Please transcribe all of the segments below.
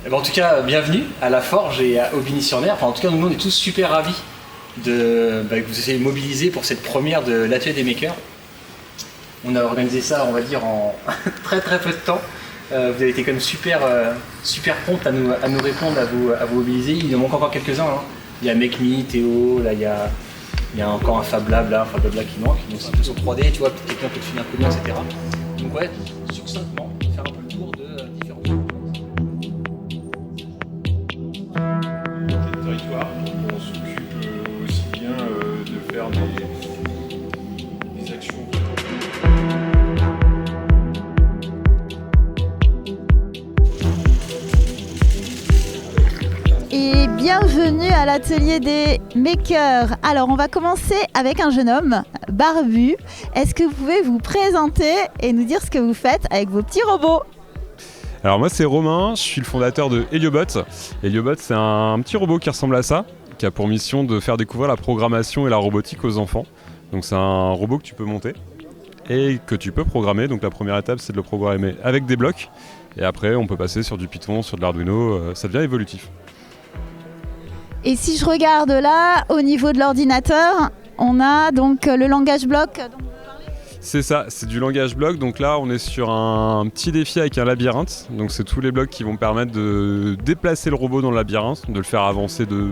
Eh ben, en tout cas, bienvenue à La Forge et à Aubigny-sur-Mer. Enfin, en tout cas, nous, on est tous super ravis que vous essayez de mobiliser pour cette première de l'atelier des makers. On a organisé ça, on va dire, en très peu de temps. Vous avez été quand même super prompt à nous répondre, à vous mobiliser. Il en manque encore quelques-uns. Hein. Il y a Make Me, Théo, là il y a encore un Fab Lab qui manque. Donc c'est plus en 3D, tu vois, peut-être quelqu'un peut te filer un coup de main, etc. Donc ouais, succinctement, faire un peu le tour de différents territoire. On s'occupe aussi bien de faire des actions. Et bienvenue à l'atelier des makers. Alors on va commencer avec un jeune homme barbu. Est-ce que vous pouvez vous présenter et nous dire ce que vous faites avec vos petits robots ? Alors moi c'est Romain, je suis le fondateur de Heliobot. Heliobot c'est un petit robot qui ressemble à ça, qui a pour mission de faire découvrir la programmation et la robotique aux enfants. Donc c'est un robot que tu peux monter et que tu peux programmer. Donc la première étape c'est de le programmer avec des blocs et après on peut passer sur du Python, sur de l'Arduino, ça devient évolutif. Et si je regarde là, au niveau de l'ordinateur, on a donc le langage bloc. C'est ça, c'est du langage bloc. Donc là, on est sur un petit défi avec un labyrinthe. Donc c'est tous les blocs qui vont permettre de déplacer le robot dans le labyrinthe, de le faire avancer de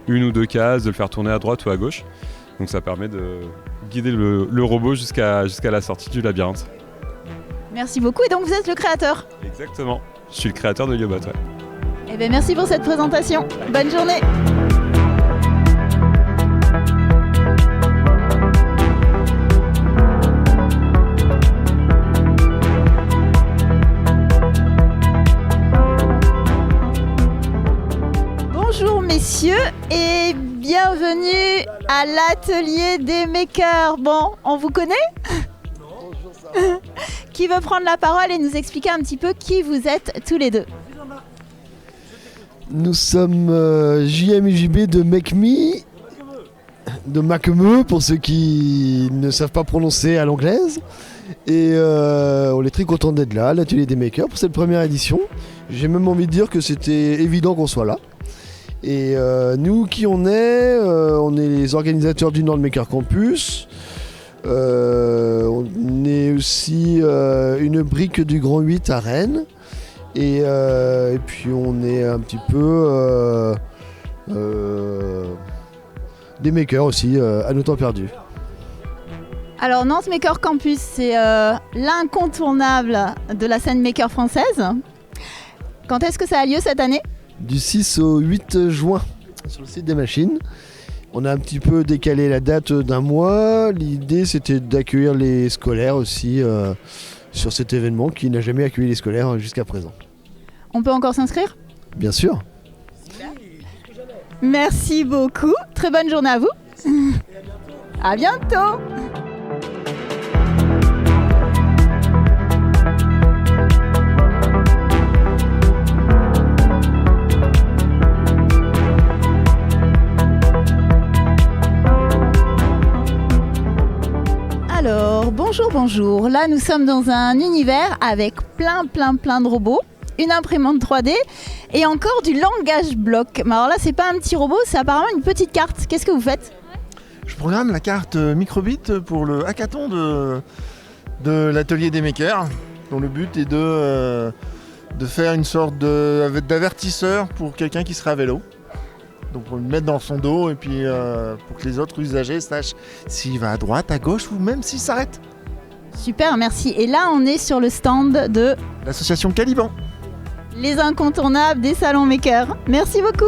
une ou deux cases, de le faire tourner à droite ou à gauche. Donc ça permet de guider le robot jusqu'à la sortie du labyrinthe. Merci beaucoup. Et donc vous êtes le créateur ? Exactement. Je suis le créateur de Heliobot, ouais. Eh bien, merci pour cette présentation. Bonne journée. Bonjour messieurs et bienvenue à l'atelier des makers. Bon, on vous connaît ? Non. Qui veut prendre la parole et nous expliquer un petit peu qui vous êtes tous les deux ? Nous sommes JM et JB de Make Me, de Macme pour ceux qui ne savent pas prononcer à l'anglaise. Et on est très content d'être là, à l'atelier des makers pour cette première édition. J'ai même envie de dire que c'était évident qu'on soit là. Et nous, qui on est les organisateurs du Nord Maker Campus. On est aussi une brique du Grand 8 à Rennes. Et puis on est un petit peu des makers aussi, à nos temps perdus. Alors Nantes Maker Campus, c'est l'incontournable de la scène maker française. Quand est-ce que ça a lieu cette année ? Du 6 au 8 juin, sur le site des machines. On a un petit peu décalé la date d'un mois. L'idée c'était d'accueillir les scolaires aussi sur cet événement qui n'a jamais accueilli les scolaires jusqu'à présent. On peut encore s'inscrire ? Bien sûr. Merci beaucoup. Très bonne journée à vous. À bientôt. Alors, bonjour. Là, nous sommes dans un univers avec plein de robots. Une imprimante 3D et encore du langage bloc. Mais alors là, c'est pas un petit robot, c'est apparemment une petite carte. Qu'est-ce que vous faites ? Je programme la carte microbit pour le hackathon de l'atelier des makers, dont le but est de faire une sorte d'avertisseur pour quelqu'un qui serait à vélo. Donc pour le mettre dans son dos et puis pour que les autres usagers sachent s'il va à droite, à gauche ou même s'il s'arrête. Super, merci. Et là, on est sur le stand de l'association Caliban. Les incontournables des salons makers. Merci beaucoup.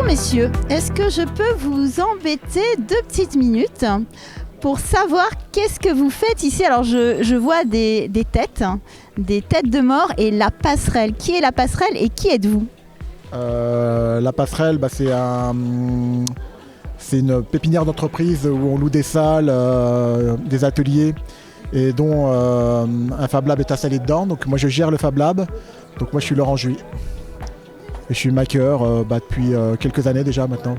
Messieurs, est-ce que je peux vous embêter 2 petites minutes pour savoir qu'est-ce que vous faites ici ? Alors je vois des têtes de mort et la passerelle. Qui est la passerelle et qui êtes-vous ? La passerelle, c'est C'est une pépinière d'entreprise où on loue des salles, des ateliers et dont un Fab Lab est installé dedans. Donc moi je gère le Fab Lab. Donc moi je suis Laurent Juy. Et je suis maker depuis quelques années déjà maintenant.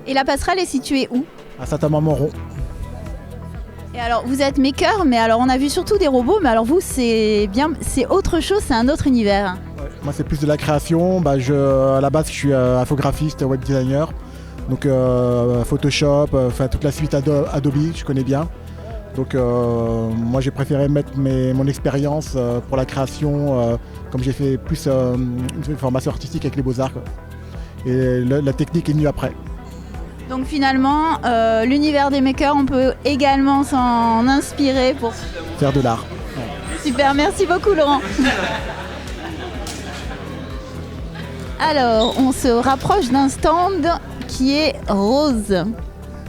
Et la passerelle est située où? À Saint-Amand-Montrond. Et alors vous êtes maker, mais alors on a vu surtout des robots, mais alors vous c'est autre chose, c'est un autre univers. Ouais, moi c'est plus de la création. À la base je suis infographiste, web designer. Donc Photoshop, toute la suite Adobe, je connais bien. Donc moi j'ai préféré mettre mon expérience pour la création, comme j'ai fait plus une formation artistique avec les Beaux-Arts. Et la technique est venue après. Donc finalement, l'univers des makers, on peut également s'en inspirer pour faire de l'art. Super, merci beaucoup Laurent. Alors, on se rapproche d'un stand qui est rose.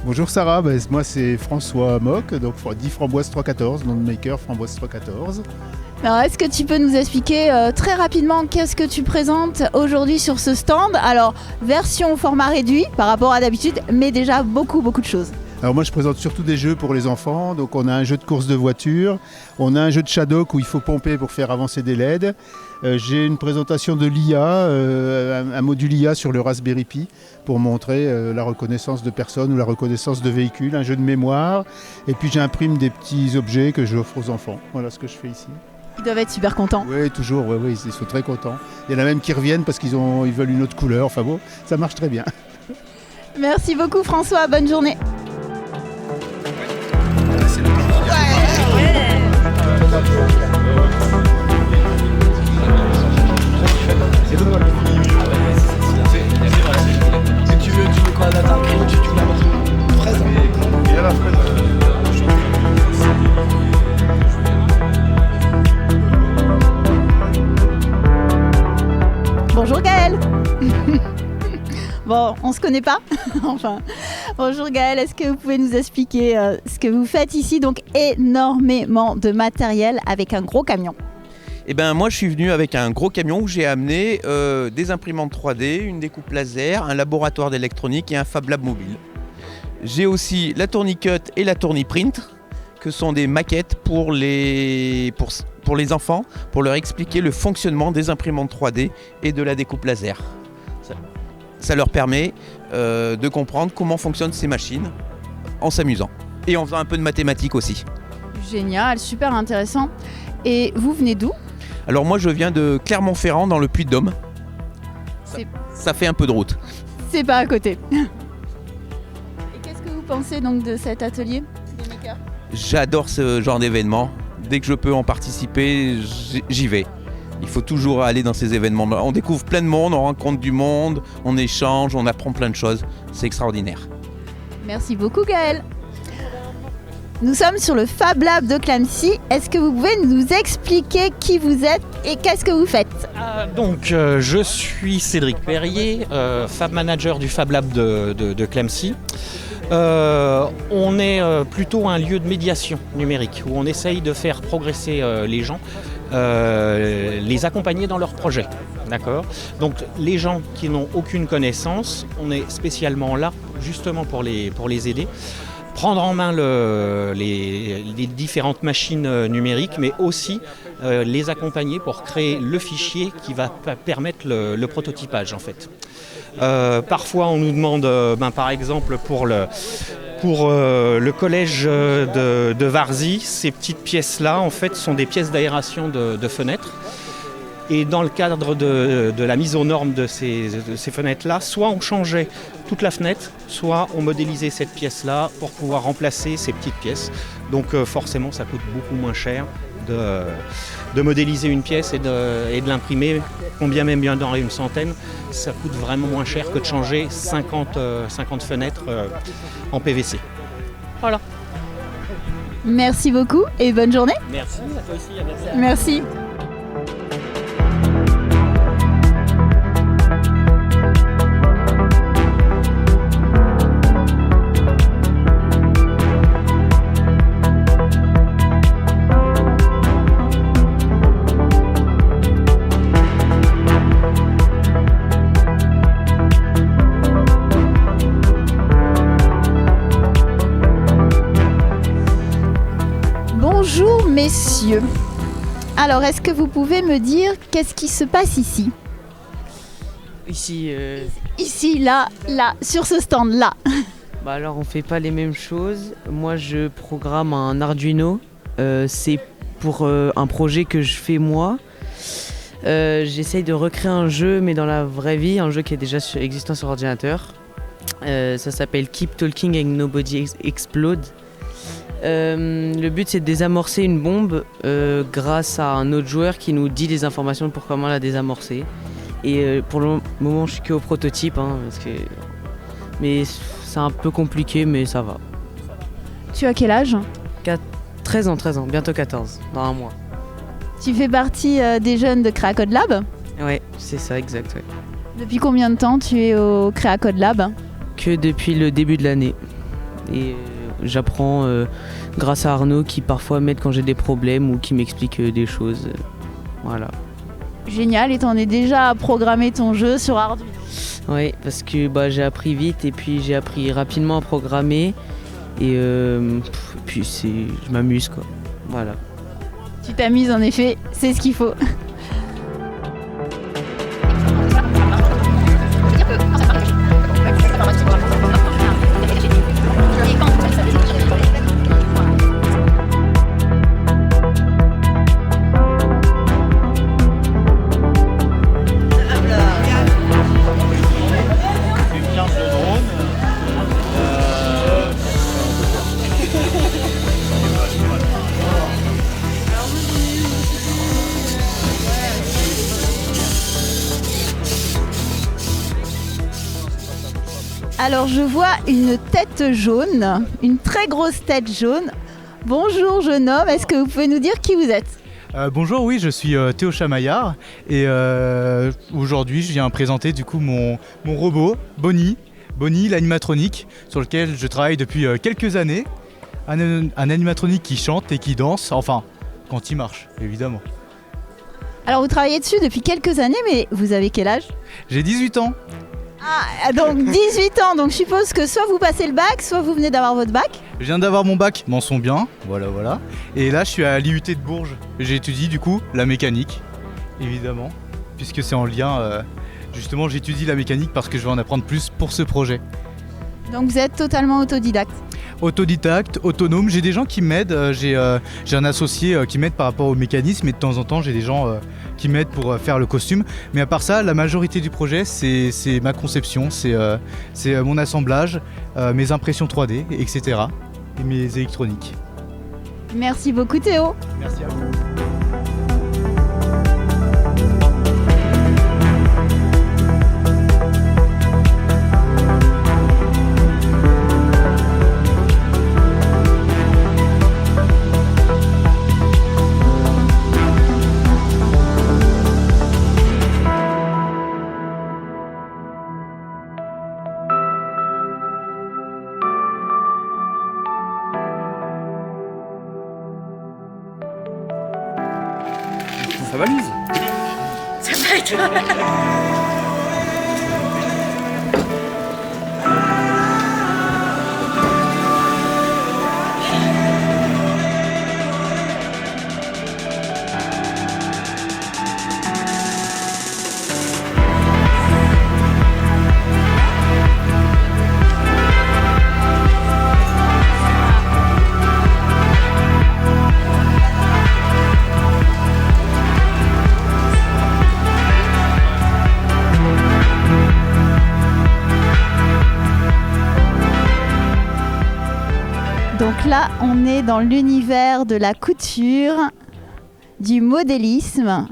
Bonjour Sarah, moi c'est François Mock, donc 10 Framboise 314, nom de maker Framboise 314. Alors, est-ce que tu peux nous expliquer très rapidement qu'est-ce que tu présentes aujourd'hui sur ce stand? Alors, version au format réduit par rapport à d'habitude, mais déjà beaucoup de choses. Alors moi je présente surtout des jeux pour les enfants, donc on a un jeu de course de voiture, on a un jeu de Shadok où il faut pomper pour faire avancer des LED. J'ai une présentation de l'IA, un module IA sur le Raspberry Pi pour montrer la reconnaissance de personnes ou la reconnaissance de véhicules, un jeu de mémoire, et puis j'imprime des petits objets que j'offre aux enfants. Voilà ce que je fais ici. Ils doivent être super contents. Oui, toujours, oui, ils sont très contents. Il y en a même qui reviennent parce qu'ils veulent une autre couleur, enfin bon, ça marche très bien. Merci beaucoup François, bonne journée. Tu veux quoi là, t'as un crayon, tu mets une fraise. Il y a la fraise. Bonjour Gaëlle. Bon, on se connaît pas. Enfin, bonjour Gaëlle, est-ce que vous pouvez nous expliquer ce que vous faites ici? Donc énormément de matériel avec un gros camion. Eh ben moi je suis venu avec un gros camion où j'ai amené des imprimantes 3D, une découpe laser, un laboratoire d'électronique et un Fab Lab mobile. J'ai aussi la Tournicut et la Tourniprint, que sont des maquettes pour les enfants, pour leur expliquer le fonctionnement des imprimantes 3D et de la découpe laser. Ça leur permet de comprendre comment fonctionnent ces machines en s'amusant et en faisant un peu de mathématiques aussi. Génial, super intéressant. Et vous venez d'où? Alors moi je viens de Clermont-Ferrand dans le Puy-de-Dôme. Ça fait un peu de route. C'est pas à côté. Et qu'est-ce que vous pensez donc de cet atelier des makers? J'adore ce genre d'événement. Dès que je peux en participer, j'y vais. Il faut toujours aller dans ces événements. On découvre plein de monde, on rencontre du monde, on échange, on apprend plein de choses. C'est extraordinaire. Merci beaucoup Gaëlle. Nous sommes sur le Fab Lab de Clamcy. Est-ce que vous pouvez nous expliquer qui vous êtes et qu'est-ce que vous faites? Je suis Cédric Perrier, Fab Manager du Fab Lab de Clamcy. On est plutôt un lieu de médiation numérique où on essaye de faire progresser les gens, les accompagner dans leurs projets. D'accord ? Donc les gens qui n'ont aucune connaissance, on est spécialement là justement pour les aider. Prendre en main les différentes machines numériques, mais aussi les accompagner pour créer le fichier qui va permettre le prototypage en fait. Parfois on nous demande, par exemple pour le collège de Varzy, ces petites pièces-là en fait sont des pièces d'aération de fenêtres. Et dans le cadre de la mise aux normes de ces fenêtres-là, soit on changeait toute la fenêtre, soit on modélisait cette pièce-là pour pouvoir remplacer ces petites pièces. Donc forcément, ça coûte beaucoup moins cher de modéliser une pièce et de l'imprimer. Combien même bien dans une centaine, ça coûte vraiment moins cher que de changer 50 fenêtres en PVC. Voilà. Merci beaucoup et bonne journée. Merci, à toi aussi. À bientôt. Merci. messieurs. Alors, est-ce que vous pouvez me dire qu'est-ce qui se passe ici? Ici, là, sur ce stand-là. Bah alors, on fait pas les mêmes choses. Moi, je programme un Arduino. C'est pour un projet que je fais moi. J'essaye de recréer un jeu, mais dans la vraie vie, un jeu qui est déjà existant sur ordinateur. Ça s'appelle Keep Talking and Nobody Explode. Le but, c'est de désamorcer une bombe grâce à un autre joueur qui nous dit des informations pour comment la désamorcer. Et pour le moment, je suis qu'au prototype, mais c'est un peu compliqué, mais ça va. Tu as quel âge? 13 ans, bientôt 14, dans un mois. Tu fais partie des jeunes de Créa Code Lab? Ouais, c'est ça, exact. Ouais. Depuis combien de temps tu es au Créa Code Lab? Que depuis le début de l'année. Et j'apprends grâce à Arnaud qui parfois m'aide quand j'ai des problèmes ou qui m'explique des choses. Voilà. Génial, et t'en es déjà à programmer ton jeu sur Arduino? Oui, parce que j'ai appris vite et puis j'ai appris rapidement à programmer. Et puis je m'amuse quoi. Voilà. Tu t'amuses en effet, c'est ce qu'il faut. Alors je vois une tête jaune, une très grosse tête jaune. Bonjour jeune homme, est-ce que vous pouvez nous dire qui vous êtes? Bonjour, oui, je suis Théo Chamaillard et aujourd'hui je viens présenter du coup mon robot Bonnie l'animatronique sur lequel je travaille depuis quelques années. Un animatronique qui chante et qui danse, enfin quand il marche évidemment. Alors vous travaillez dessus depuis quelques années, mais vous avez quel âge? J'ai 18 ans. Ah, donc 18 ans, donc je suppose que soit vous passez le bac, soit vous venez d'avoir votre bac. Je viens d'avoir mon bac, mention bien, voilà. Et là je suis à l'IUT de Bourges. J'étudie du coup la mécanique, évidemment, puisque c'est en lien, justement j'étudie la mécanique parce que je veux en apprendre plus pour ce projet. Donc vous êtes totalement autodidacte? Autodidacte, autonome, j'ai des gens qui m'aident, j'ai un associé qui m'aide par rapport au mécanisme et de temps en temps j'ai des gens qui m'aident pour faire le costume. Mais à part ça, la majorité du projet c'est ma conception, c'est mon assemblage, mes impressions 3D, etc. et mes électroniques. Merci beaucoup Théo. Merci à vous. Ça valise. Ça va être... Donc là, on est dans l'univers de la couture, du modélisme,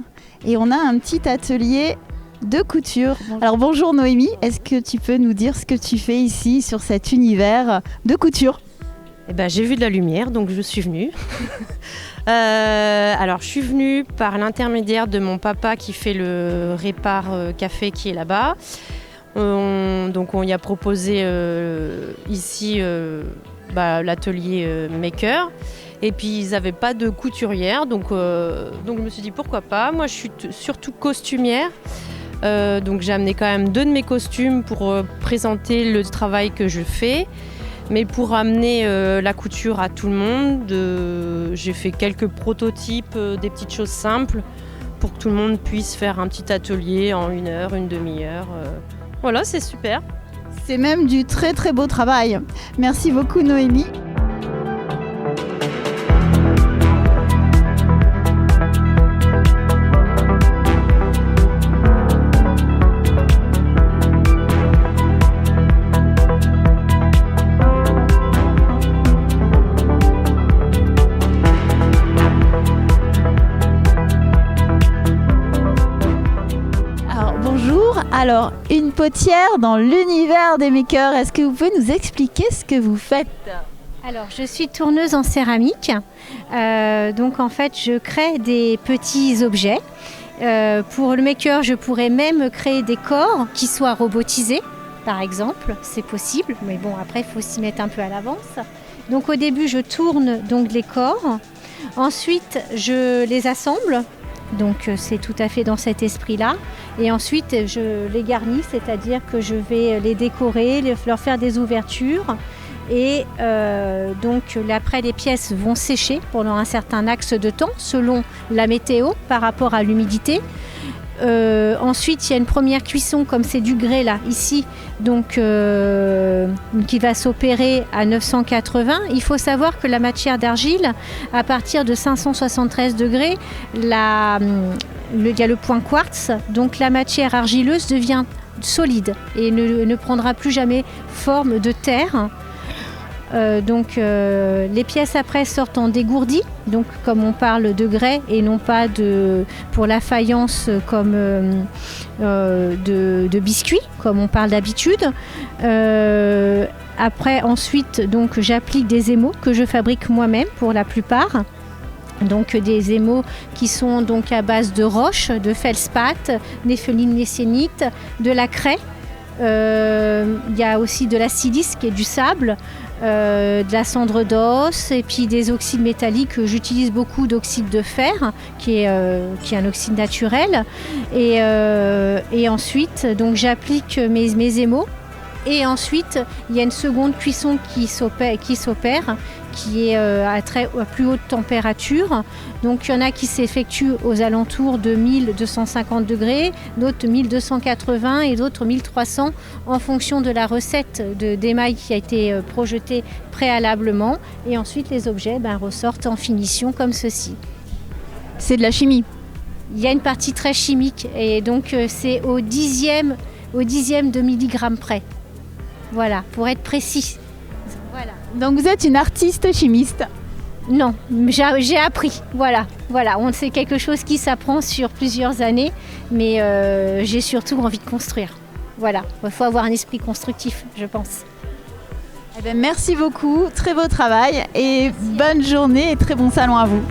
et on a un petit atelier de couture. Alors bonjour Noémie, est-ce que tu peux nous dire ce que tu fais ici sur cet univers de couture? Eh ben, j'ai vu de la lumière, donc je suis venue. Alors je suis venue par l'intermédiaire de mon papa qui fait le Répar Café qui est là-bas. Donc on y a proposé ici l'atelier maker, et puis ils n'avaient pas de couturière, donc je me suis dit pourquoi pas. Moi je suis surtout costumière, donc j'ai amené quand même 2 de mes costumes pour présenter le travail que je fais. Mais pour amener la couture à tout le monde, j'ai fait quelques prototypes, des petites choses simples pour que tout le monde puisse faire un petit atelier en 1 heure, une demi-heure. Voilà, c'est super. C'est même du très très beau travail. Merci beaucoup Noémie. Alors, une potière dans l'univers des makers. Est-ce que vous pouvez nous expliquer ce que vous faites ? Alors, je suis tourneuse en céramique. Donc, en fait, je crée des petits objets. Pour le maker, je pourrais même créer des corps qui soient robotisés, par exemple. C'est possible, mais bon, après, il faut s'y mettre un peu à l'avance. Donc, au début, je tourne donc les corps. Ensuite, je les assemble. Donc c'est tout à fait dans cet esprit-là. Et ensuite, je les garnis, c'est-à-dire que je vais les décorer, leur faire des ouvertures. Et donc après, les pièces vont sécher pendant un certain axe de temps, selon la météo, par rapport à l'humidité. Ensuite, il y a une première cuisson, comme c'est du grès là, ici, donc qui va s'opérer à 980. Il faut savoir que la matière d'argile, à partir de 573 degrés, il y a le point quartz, donc la matière argileuse devient solide et ne prendra plus jamais forme de terre. Les pièces après sortent en dégourdi, donc comme on parle de grès et non pas pour la faïence comme de biscuits, comme on parle d'habitude. Après, ensuite, donc j'applique des émaux que je fabrique moi-même pour la plupart. Donc des émaux qui sont donc à base de roche, de feldspath, népheline messénite, de la craie. Il y a aussi de la silice qui est du sable, de la cendre d'os et puis des oxydes métalliques. J'utilise beaucoup d'oxyde de fer qui est un oxyde naturel et ensuite donc j'applique mes émaux et ensuite il y a une seconde cuisson qui s'opère qui est à plus haute température. Donc il y en a qui s'effectuent aux alentours de 1250 degrés, d'autres 1280 et d'autres 1300 en fonction de la recette d'émail qui a été projetée préalablement. Et ensuite les objets ressortent en finition comme ceci. C'est de la chimie. Il y a une partie très chimique et donc c'est au dixième de milligramme près. Voilà, pour être précis. Voilà. Donc vous êtes une artiste chimiste ? Non, j'ai appris. Voilà. C'est quelque chose qui s'apprend sur plusieurs années, mais j'ai surtout envie de construire. Voilà, il faut avoir un esprit constructif, je pense. Merci beaucoup, très beau travail et bonne journée et très bon salon à vous.